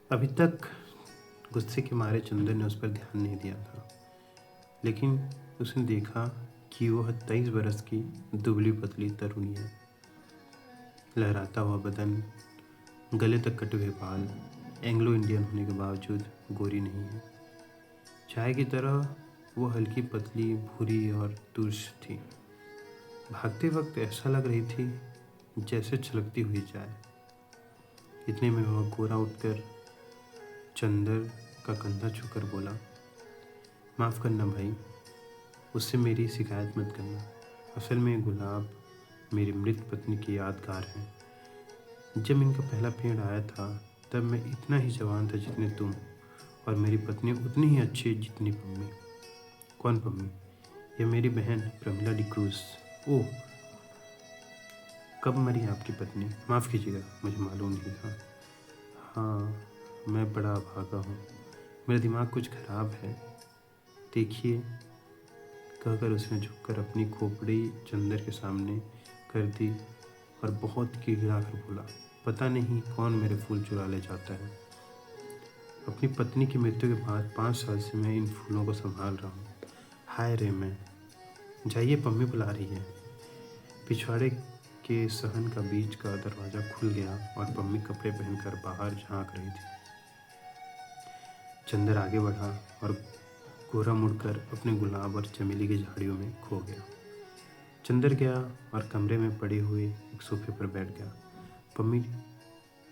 अभी तक गुस्से के मारे चंदर ने उस पर ध्यान नहीं दिया था, लेकिन उसने देखा कि वह 23 बरस की दुबली पतली तरुणी है। लहराता हुआ बदन, गले तक कटे हुए बाल, एंग्लो इंडियन होने के बावजूद गोरी नहीं है। चाय की तरह वो हल्की पतली भूरी और तुर्श थी। भागते वक्त ऐसा लग रही थी जैसे छलकती हुई चाय। इतने में वह गोरा उठकर चंदर का कंधा छूकर बोला, माफ़ करना भाई, उससे मेरी शिकायत मत करना। असल में गुलाब मेरी मृत पत्नी की यादगार है। जब इनका पहला पेड़ आया था तब मैं इतना ही जवान था जितने तुम, और मेरी पत्नी उतनी ही अच्छी जितनी पम्मी। कौन पम्मी? यह मेरी बहन प्रमिला डिक्रूज। ओह, कब मरी आपकी पत्नी? माफ़ कीजिएगा, मुझे मालूम नहीं था। हाँ, मैं बड़ा अभागा हूँ, मेरा दिमाग कुछ खराब है। देखिए, कहकर उसने झुककर अपनी खोपड़ी चंदर के सामने कर दी और बहुत गिड़गिड़ा कर बोला, पता नहीं कौन मेरे फूल चुरा ले जाता है। अपनी पत्नी की मृत्यु के बाद 5 साल से मैं इन फूलों को संभाल रहा हूँ। हाय रे मैं। जाइए, पम्मी बुला रही है। पिछवाड़े के सहन का बीच का दरवाज़ा खुल गया और पम्मी कपड़े पहनकर बाहर झांक रही थी। चंदर आगे बढ़ा और गोरा मुड़कर अपने गुलाब और चमेली की झाड़ियों में खो गया। चंदर गया और कमरे में पड़े हुए एक सोफे पर बैठ गया। पम्मी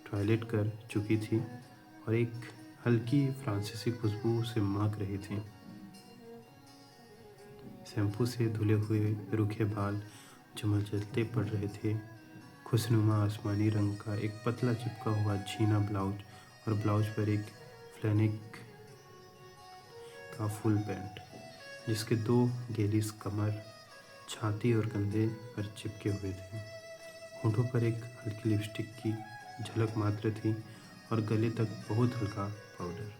टॉयलेट कर चुकी थी और एक हल्की फ्रांसीसी खुशबू से महक रही थी। शैम्पू से धुले हुए रूखे बाल झमलते पड़ रहे थे। खुशनुमा आसमानी रंग का एक पतला चिपका हुआ झीना ब्लाउज और ब्लाउज पर एक फ्लैनिक का फुल पैंट, जिसके 2 गेलिस कमर, छाती और कंधे पर चिपके हुए थे। होठों पर एक हल्की लिपस्टिक की झलक मात्र थी और गले तक बहुत हल्का पाउडर,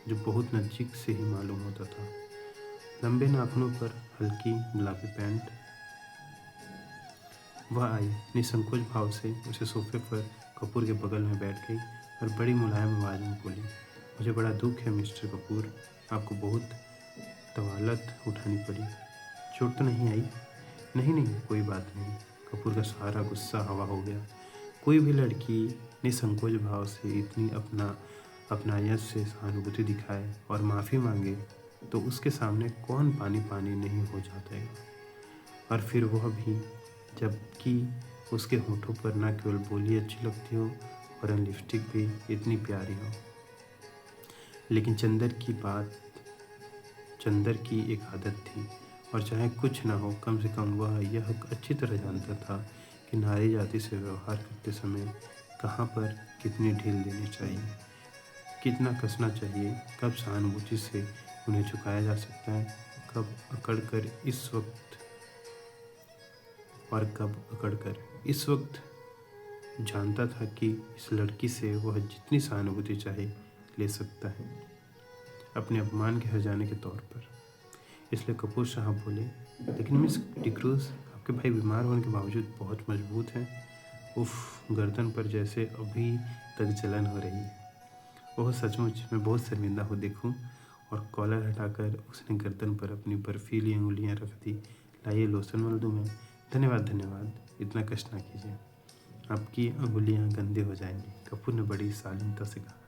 जो बहुत नज़दीक से ही मालूम होता था। लंबे नाखूनों पर हल्की गुलाबी पैंट। वह आई, निसंकोच भाव से उसे सोफे पर कपूर के बगल में बैठ गई और बड़ी मुलायम आवाज़ में बोली, मुझे बड़ा दुख है मिस्टर कपूर, आपको बहुत तवालत उठानी पड़ी। चोट तो नहीं आई? नहीं नहीं, कोई बात नहीं। कपूर का सारा गुस्सा हवा हो गया। कोई भी लड़की निसंकोच भाव से इतनी अपनायत से सहानुभूति दिखाए और माफ़ी मांगे तो उसके सामने कौन पानी पानी नहीं हो जाता है। और फिर वह भी जबकि उसके होठों पर न केवल बोली अच्छी लगती हो और लिपस्टिक भी इतनी प्यारी हो। लेकिन चंदर की एक आदत थी, और चाहे कुछ न हो, कम से कम वह यह अच्छी तरह जानता था कि नारी जाति से व्यवहार करते समय कहाँ पर कितनी ढील देनी चाहिए, कितना कसना चाहिए, कब सहानुभूति से उन्हें झुकाया जा सकता है, कब अकड़कर इस वक्त जानता था कि इस लड़की से वह जितनी सहानुभूति चाहे ले सकता है, अपने अपमान के हर्जाने के तौर पर। इसलिए कपूर साहब बोले, लेकिन मिस डिक्रूज, आपके भाई बीमार होने के बावजूद बहुत मजबूत हैं। उफ, गर्दन पर जैसे अभी तक जलन हो रही है। ओह सचमुच, मैं बहुत शर्मिंदा हूँ देखूँ। और कॉलर हटाकर उसने गर्दन पर अपनी बर्फीली अंगुलियाँ रख दी। लाइए लोशन मल दूँ मैं? धन्यवाद धन्यवाद, इतना कष्ट ना कीजिए, आपकी अंगुलियाँ गंदे हो जाएंगी, कपूर ने बड़ी शालीनता से कहा।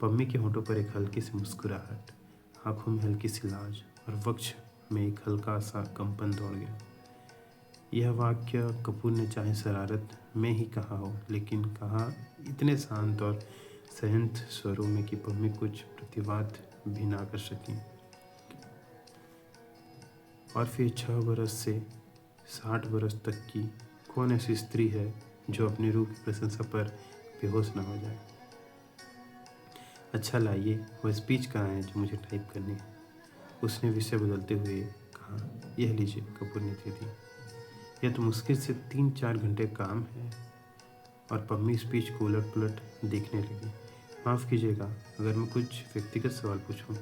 पम्मी के होठों पर एक हल्की सी मुस्कुराहट, आंखों में हल्की सी लाज और वक्ष में एक हल्का सा कंपन दौड़ गया। यह वाक्य कपूर ने चाहे शरारत में ही कहा हो, लेकिन कहा इतने शांत और सहंत स्वरों में कि पम्मी कुछ प्रतिवाद भी ना कर सकी। और फिर 6 बरस से 60 बरस तक की कौन ऐसी स्त्री है जो अपने रूप की प्रशंसा पर बेहोश न हो जाए। अच्छा लाइए, वह स्पीच कहाँ है जो मुझे टाइप करनी है? उसने विषय बदलते हुए कहा। यह लीजिए, कपूर ने दे दी। यह तो मुश्किल से 3-4 घंटे काम है। और पम्मी स्पीच को उलट पुलट देखने लगी। माफ़ कीजिएगा अगर मैं कुछ व्यक्तिगत सवाल पूछूं।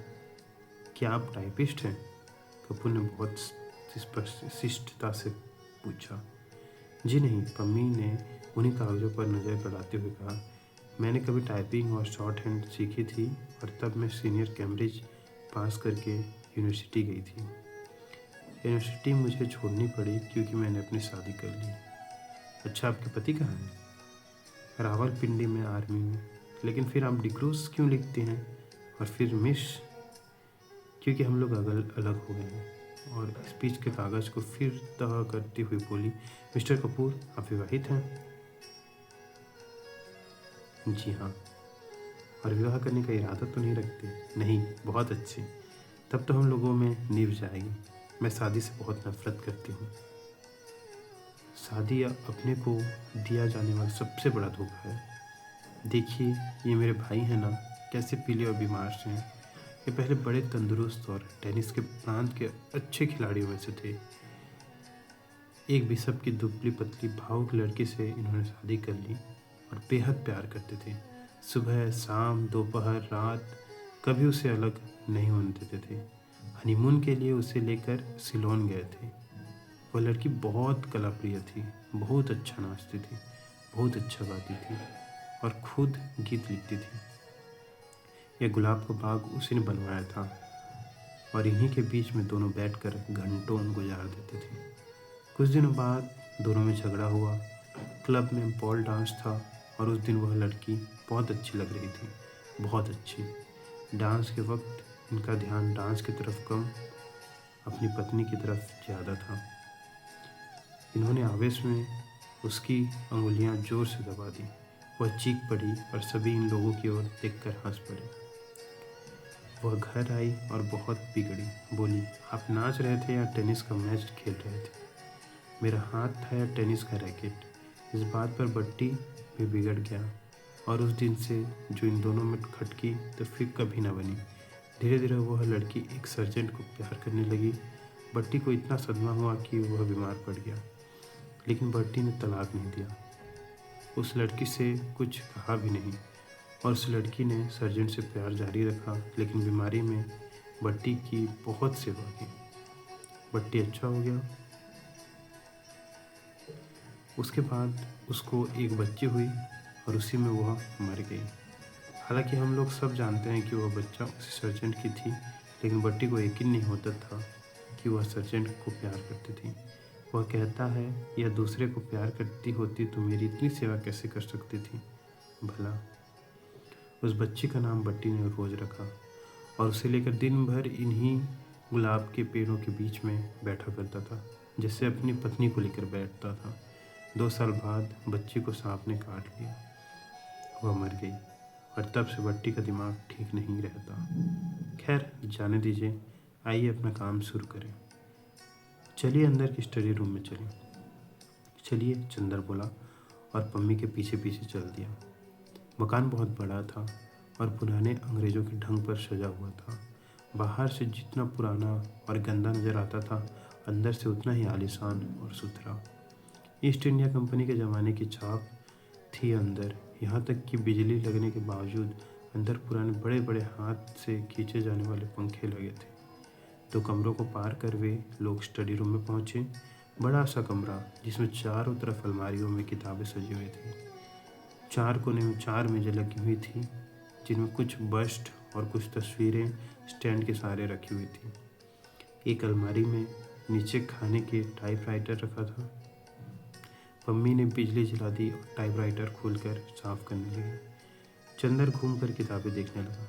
क्या आप टाइपिस्ट हैं? कपूर ने बहुत शिष्टता से पूछा। जी नहीं, पम्मी ने उन्हीं कागजों पर नज़र गड़ाते हुए कहा। मैंने कभी टाइपिंग और शॉर्ट हैंड सीखी थी और तब मैं सीनियर कैम्ब्रिज पास करके यूनिवर्सिटी गई थी। यूनिवर्सिटी मुझे छोड़नी पड़ी क्योंकि मैंने अपनी शादी कर ली। अच्छा, आपके पति कहाँ हैं? रावलपिंडी में, आर्मी में। लेकिन फिर आप डिक्रूज क्यों लिखते हैं? और फिर मिस? क्योंकि हम लोग अलग हो गए हैं। और स्पीच के कागज़ को फिर तह करती हुई बोली, मिस्टर कपूर, आप विवाहित हैं? जी हाँ। और विवाह करने का इरादा तो नहीं रखते? नहीं। बहुत अच्छी। तब तो हम लोगों में नींव जाएगी। मैं शादी से बहुत नफरत करती हूँ। शादी अपने को दिया जाने वाला सबसे बड़ा धोखा है। देखिए, ये मेरे भाई हैं ना, कैसे पीले और बीमार से हैं। ये पहले बड़े तंदुरुस्त और टेनिस के प्रांत के अच्छे खिलाड़ियों में से थे। एक बिशप की दुबली पतली भावुक लड़की से इन्होंने शादी कर ली और बेहद प्यार करते थे। सुबह, शाम, दोपहर, रात कभी उसे अलग नहीं होने देते थे। हनीमून के लिए उसे लेकर सिलोन गए थे। वह लड़की बहुत कलाप्रिय थी, बहुत अच्छा नाचती थी, बहुत अच्छा गाती थी और खुद गीत लिखती थी। यह गुलाब का बाग उसी ने बनवाया था और इन्हीं के बीच में दोनों बैठकर घंटों गुजार देते थे। कुछ दिनों बाद दोनों में झगड़ा हुआ। क्लब में बॉल डांस था और उस दिन वह लड़की बहुत अच्छी लग रही थी, बहुत अच्छी। डांस के वक्त इनका ध्यान डांस की तरफ कम, अपनी पत्नी की तरफ ज़्यादा था। इन्होंने आवेश में उसकी अंगुलियां जोर से दबा दी। वह चीख पड़ी और सभी इन लोगों की ओर देखकर हंस पड़े। वह घर आई और बहुत बिगड़ी। बोली, आप नाच रहे थे या टेनिस का मैच खेल रहे थे? मेरा हाथ था या टेनिस का रैकेट? इस बात पर बट्टी भी बिगड़ गया और उस दिन से जो इन दोनों में खटकी तो फिर कभी न बनी। धीरे धीरे वह लड़की एक सर्जेंट को प्यार करने लगी। बट्टी को इतना सदमा हुआ कि वह बीमार पड़ गया, लेकिन बट्टी ने तलाक नहीं दिया, उस लड़की से कुछ कहा भी नहीं और उस लड़की ने सर्जेंट से प्यार जारी रखा। लेकिन बीमारी में बट्टी की बहुत सेवा की। बट्टी अच्छा हो गया। उसके बाद उसको एक बच्ची हुई और उसी में वह मर गई। हालांकि हम लोग सब जानते हैं कि वह बच्चा उसी सर्जेंट की थी, लेकिन बट्टी को यकीन नहीं होता था कि वह सर्जेंट को प्यार करती थी। वह कहता है, यह दूसरे को प्यार करती होती तो मेरी इतनी सेवा कैसे कर सकती थी भला। उस बच्ची का नाम बट्टी ने रोज़ रखा और उसे लेकर दिन भर इन्हीं गुलाब के पेड़ों के बीच में बैठा करता था, जैसे अपनी पत्नी को लेकर बैठता था। 2 साल बाद बच्ची को सांप ने काट लिया, वह मर गई और तब से बट्टी का दिमाग ठीक नहीं रहता। खैर, जाने दीजिए, आइए अपना काम शुरू करें। चलिए अंदर की स्टडी रूम में चलें। चलिए, चंदर बोला और पम्मी के पीछे पीछे चल दिया। मकान बहुत बड़ा था और पुराने अंग्रेज़ों के ढंग पर सजा हुआ था। बाहर से जितना पुराना और गंदा नज़र आता था, अंदर से उतना ही आलीशान और सुथरा। ईस्ट इंडिया कंपनी के ज़माने की छाप थी अंदर। यहाँ तक कि बिजली लगने के बावजूद अंदर पुराने बड़े बड़े हाथ से खींचे जाने वाले पंखे लगे थे। 2 कमरों को पार कर वे लोग स्टडी रूम में पहुँचे। बड़ा सा कमरा जिसमें चारों तरफ अलमारियों में किताबें सजी हुई थी। 4 कोने में 4 मेज़ें लगी हुई थी, जिनमें कुछ बस्ट और कुछ तस्वीरें स्टैंड के सहारे रखी हुई थी। एक अलमारी में नीचे खाने के टाइपराइटर रखा था। पम्मी ने बिजली जला दी और टाइपराइटर खोलकर साफ करने लगी। चंदर घूमकर किताबें देखने लगा।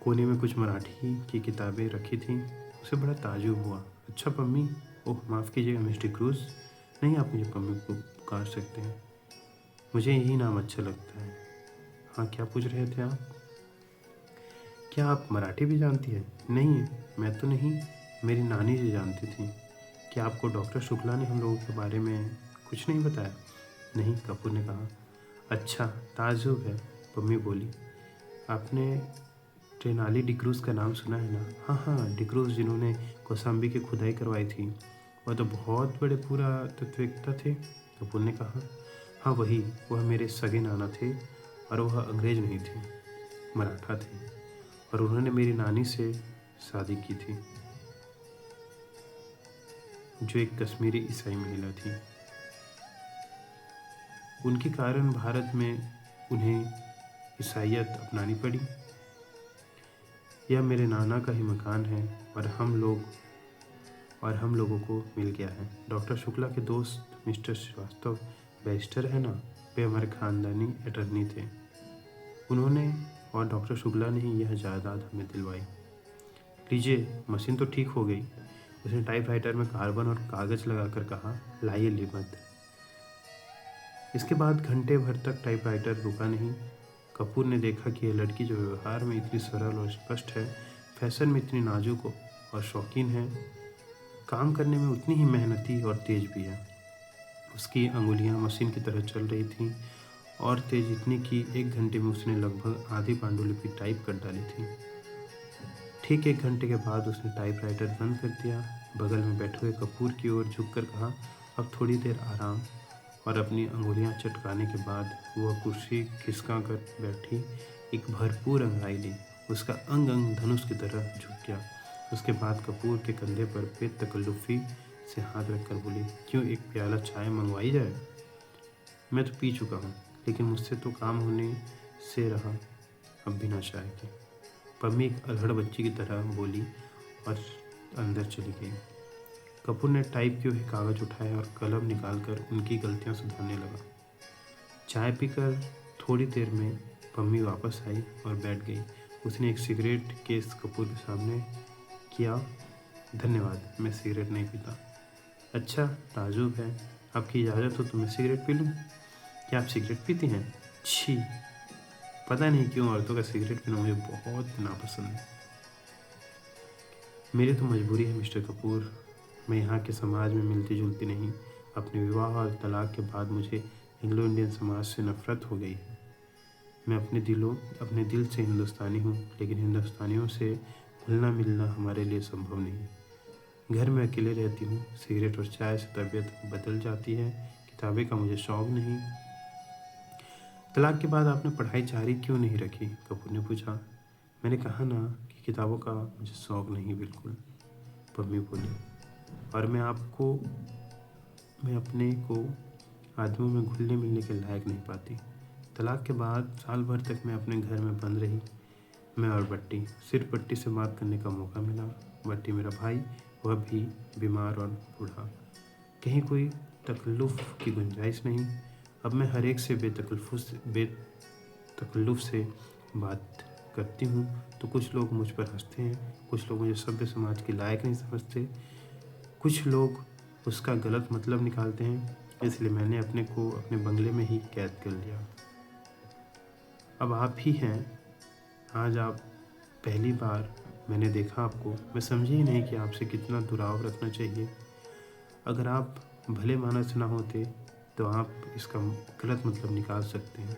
कोने में कुछ मराठी की किताबें रखी थीं। उसे बड़ा ताज्जुब हुआ। अच्छा पम्मी, ओह माफ़ कीजिएगा मिस्टर क्रूज। नहीं, आप मुझे पम्मी को पुकार सकते हैं, मुझे यही नाम अच्छा लगता है। हाँ, क्या पूछ रहे थे आप? क्या आप मराठी भी जानती हैं? नहीं, मैं तो नहीं, मेरी नानी जी जानती थी। क्या आपको डॉक्टर शुक्ला ने हम लोगों के बारे में कुछ नहीं बताया? नहीं, कपूर ने कहा। अच्छा, ताज्जुब है, पम्मी बोली। आपने ट्रेनाली डिक्रूज़ का नाम सुना है ना? हाँ हाँ, डिक्रूज़ जिन्होंने कौशाम्बी की खुदाई करवाई थी। वह तो बहुत बड़े पुरातत्ववेत्ता थे, कपूर ने कहा। हाँ वही, वह मेरे सगे नाना थे और वह अंग्रेज नहीं थे, मराठा थे और उन्होंने मेरी नानी से शादी की थी, जो एक कश्मीरी ईसाई महिला थी। उनके कारण भारत में उन्हें ईसाइयत अपनानी पड़ी। यह मेरे नाना का ही मकान है और हम लोगों को मिल गया है। डॉक्टर शुक्ला के दोस्त मिस्टर श्रीवास्तव बैरिस्टर है ना, वे हमारे खानदानी अटर्नी थे। उन्होंने और डॉक्टर शुक्ला ने ही यह जायदाद हमें दिलवाई। लीजिए, मशीन तो ठीक हो गई। उसने टाइपराइटर में कार्बन और कागज़ लगाकर कहा, लाइए लिमत। इसके बाद घंटे भर तक टाइपराइटर रुका नहीं। कपूर ने देखा कि यह लड़की जो व्यवहार में इतनी सरल और स्पष्ट है, फैशन में इतनी नाजुक और शौकीन है, काम करने में उतनी ही मेहनती और तेज भी है। उसकी अंगुलियां मशीन की तरह चल रही थीं और तेज इतनी कि 1 घंटे में उसने लगभग आधी पांडुलिपि टाइप कर डाली थी। ठीक 1 घंटे के बाद उसने टाइपराइटर बंद कर दिया। बगल में बैठे हुए कपूर की ओर झुककर कहा, अब थोड़ी देर आराम। और अपनी अंगुलियां चटकाने के बाद वह कुर्सी खिसका कर बैठी एक भरपूर अंगड़ाई ली। उसका अंग अंग धनुष की तरह झुक गया। उसके बाद कपूर के कंधे पर बेतकल्लुफ़ी से हाथ रखकर बोली, क्यों, एक प्याला चाय मंगवाई जाए? मैं तो पी चुका हूँ, लेकिन मुझसे तो काम होने से रहा अब बिना चाय के। पम्मी एक अल्हड़ बच्ची की तरह बोली और अंदर चली गई। कपूर ने टाइप किए हुए कागज़ उठाए और कलम निकालकर उनकी गलतियां सुधारने लगा। चाय पीकर थोड़ी देर में पम्मी वापस आई और बैठ गई। उसने एक सिगरेट केस कपूर के सामने किया। धन्यवाद, मैं सिगरेट नहीं पीता। अच्छा, ताजुब है। आपकी इजाज़त हो तो मैं सिगरेट पी लूँ? क्या आप सिगरेट पीती हैं? छी, पता नहीं क्यों औरतों का सिगरेट पीना मुझे बहुत नापसंद है। मेरी तो मजबूरी है मिस्टर कपूर। मैं यहाँ के समाज में मिलती जुलती नहीं। अपने विवाह और तलाक के बाद मुझे एंग्लो इंडियन समाज से नफरत हो गई है। मैं अपने दिल से हिंदुस्तानी हूँ, लेकिन हिंदुस्तानियों से घुलना मिलना हमारे लिए संभव नहीं है। घर में अकेले रहती हूँ। सिगरेट और चाय से तबीयत बदल जाती है। किताबें का मुझे शौक़ नहीं। तलाक के बाद आपने पढ़ाई जारी क्यों नहीं रखी? कपूर ने पूछा। मैंने कहा ना कि किताबों का मुझे शौक़ नहीं बिल्कुल, पम्मी बोली। और मैं अपने को आदमियों में घुलने मिलने के लायक नहीं पाती। तलाक के बाद साल भर तक मैं अपने घर में बंद रही। मैं और बट्टी, सिर्फ बट्टी से बात करने का मौका मिला। बट्टी मेरा भाई, वह भी बीमार और बूढ़ा। कहीं कोई तकल्लुफ़ की गुंजाइश नहीं। अब मैं हर एक से बेतकल्लुफ़ से बात करती हूँ तो कुछ लोग मुझ पर हंसते हैं, कुछ लोग मुझे सभ्य समाज के लायक नहीं समझते, कुछ लोग उसका गलत मतलब निकालते हैं। इसलिए मैंने अपने को अपने बंगले में ही कैद कर लिया। अब आप ही हैं। आज आप पहली बार मैंने देखा आपको। मैं समझी ही नहीं कि आपसे कितना दुराव रखना चाहिए। अगर आप भले मानस ना होते तो आप इसका गलत मतलब निकाल सकते हैं।